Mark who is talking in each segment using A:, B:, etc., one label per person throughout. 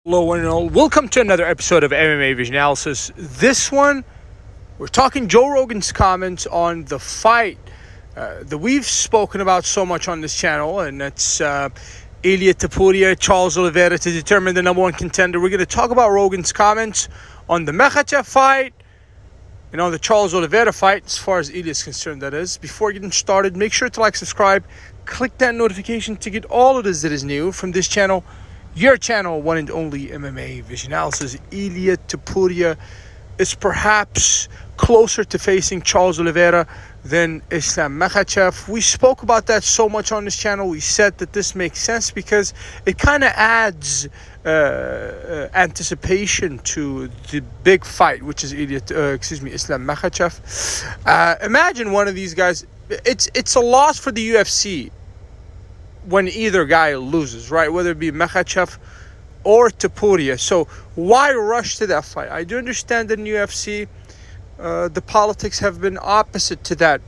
A: Hello, one and all. Welcome to another episode of MMA Vision Analysis. This one, we're talking Joe Rogan's comments on the fight that we've spoken about so much on this channel, and that's Ilia Topuria, Charles Oliveira to determine the number one contender. We're going to talk about Rogan's comments on the Makhachev fight and on the Charles Oliveira fight, as far as Ilia is concerned, that is. Before getting started, make sure to like, subscribe, click that notification to get all of this that is new from this channel. Your channel, one and only MMA Vision Analysis. Ilia Topuria is perhaps closer to facing Charles Oliveira than Islam Makhachev. We spoke about that so much on this channel. We said that this makes sense because it kind of adds anticipation to the big fight, which is Islam Makhachev. Imagine one of these guys. It's a loss for the UFC when either guy loses, right? Whether it be Makhachev or Topuria. So why rush to that fight? I do understand that in UFC, the politics have been opposite to that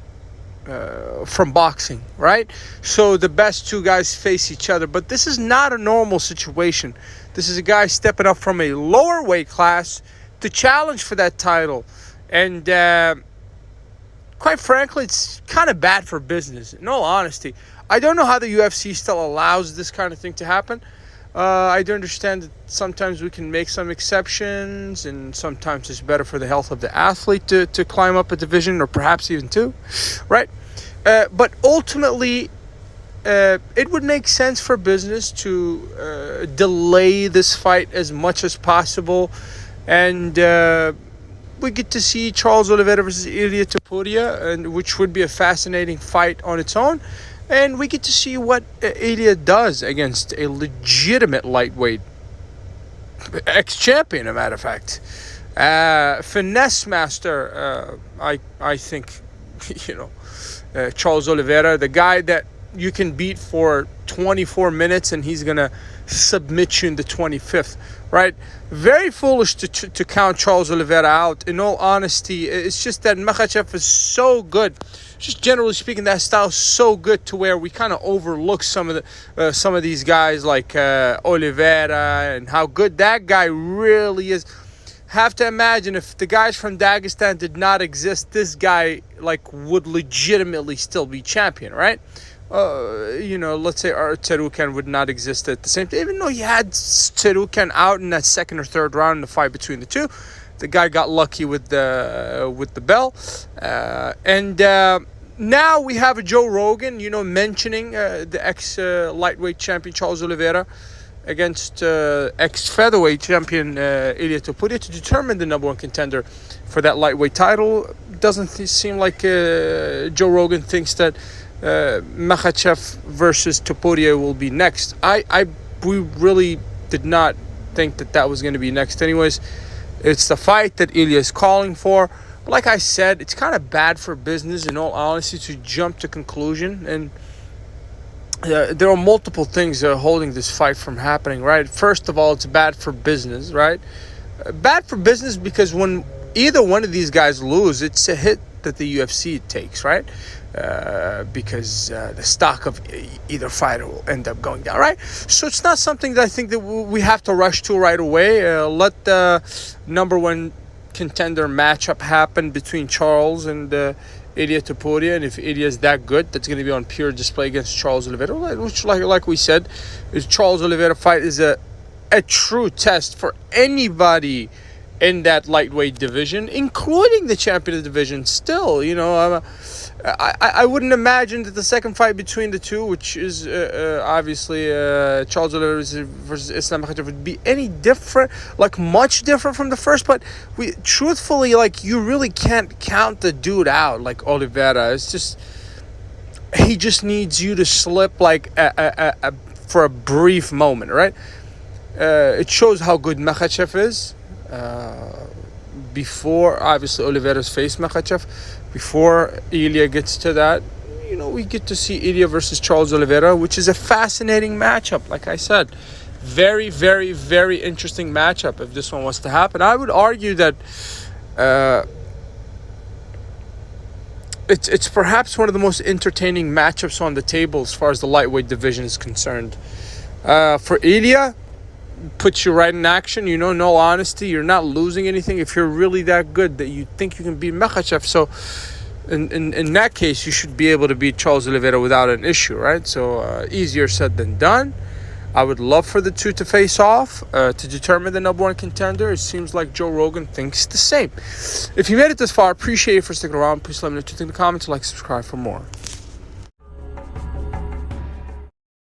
A: from boxing, right? So the best two guys face each other. But this is not a normal situation. This is a guy stepping up from a lower weight class to challenge for that title. And quite frankly, it's kind of bad for business, in all honesty. I don't know how the UFC still allows this kind of thing to happen. I do understand that sometimes we can make some exceptions, and sometimes it's better for the health of the athlete to climb up a division, or perhaps even two, right? But ultimately, it would make sense for business to delay this fight as much as possible. And we get to see Charles Oliveira versus Ilia Topuria, and which would be a fascinating fight on its own. And we get to see what Ilia does against a legitimate lightweight ex-champion, a matter of fact. Finesse master, I think, Charles Oliveira, the guy that you can beat for 24 minutes and he's going to submit you in the 25th, right? Very foolish to count Charles Oliveira out. In all honesty, it's just that Makhachev is so good. Just generally speaking, that style is so good to where we kind of overlook some of these guys like Oliveira and how good that guy really is. Have to imagine if the guys from Dagestan did not exist, this guy would legitimately still be champion, right? Let's say Tsarukan would not exist at the same time, even though he had Tsarukan out in that second or third round in the fight between the two. The guy got lucky with the bell, and now we have a Joe Rogan, mentioning the ex lightweight champion Charles Oliveira against ex featherweight champion Ilia Topuria to determine the number one contender for that lightweight title. Doesn't seem like Joe Rogan thinks that Makhachev versus Topuria will be next. We really did not think that was going to be next. Anyways, it's the fight that Ilia is calling for. But like I said, it's kind of bad for business, in all honesty, to jump to conclusion. And there are multiple things holding this fight from happening, right? First of all, it's bad for business, right? Bad for business because when either one of these guys lose, it's a hit that the UFC takes, right? Because the stock of either fighter will end up going down, right? So it's not something that I think that we have to rush to right away. Let the number one contender matchup happen between Charles and Ilia Topuria, and if Ilia is that good, that's going to be on pure display against Charles Oliveira, which, like we said, is Charles Oliveira fight is a true test for anybody in that lightweight division, including the champion of the division. Still, I wouldn't imagine that the second fight between the two, which is obviously Charles Oliveira versus Islam Makhachev, would be any different, much different from the first. But truthfully, you really can't count the dude out like Oliveira. It's just, he just needs you to slip for a brief moment, right? It shows how good Makhachev is. Before obviously Oliveira's faced Makhachev, before Ilia gets to that, we get to see Ilia versus Charles Oliveira, which is a fascinating matchup. Like I said, very, very, very interesting matchup if this one was to happen. I would argue that it's perhaps one of the most entertaining matchups on the table as far as the lightweight division is concerned. For Ilia, puts you right in action. You know, no honesty. You're not losing anything if you're really that good that you think you can beat Makhachev. So in that case, you should be able to beat Charles Oliveira without an issue, right? So easier said than done. I would love for the two to face off to determine the number one contender. It seems like Joe Rogan thinks the same. If you made it this far, appreciate you for sticking around. Please let me know what you think in the comments. Like, subscribe for more.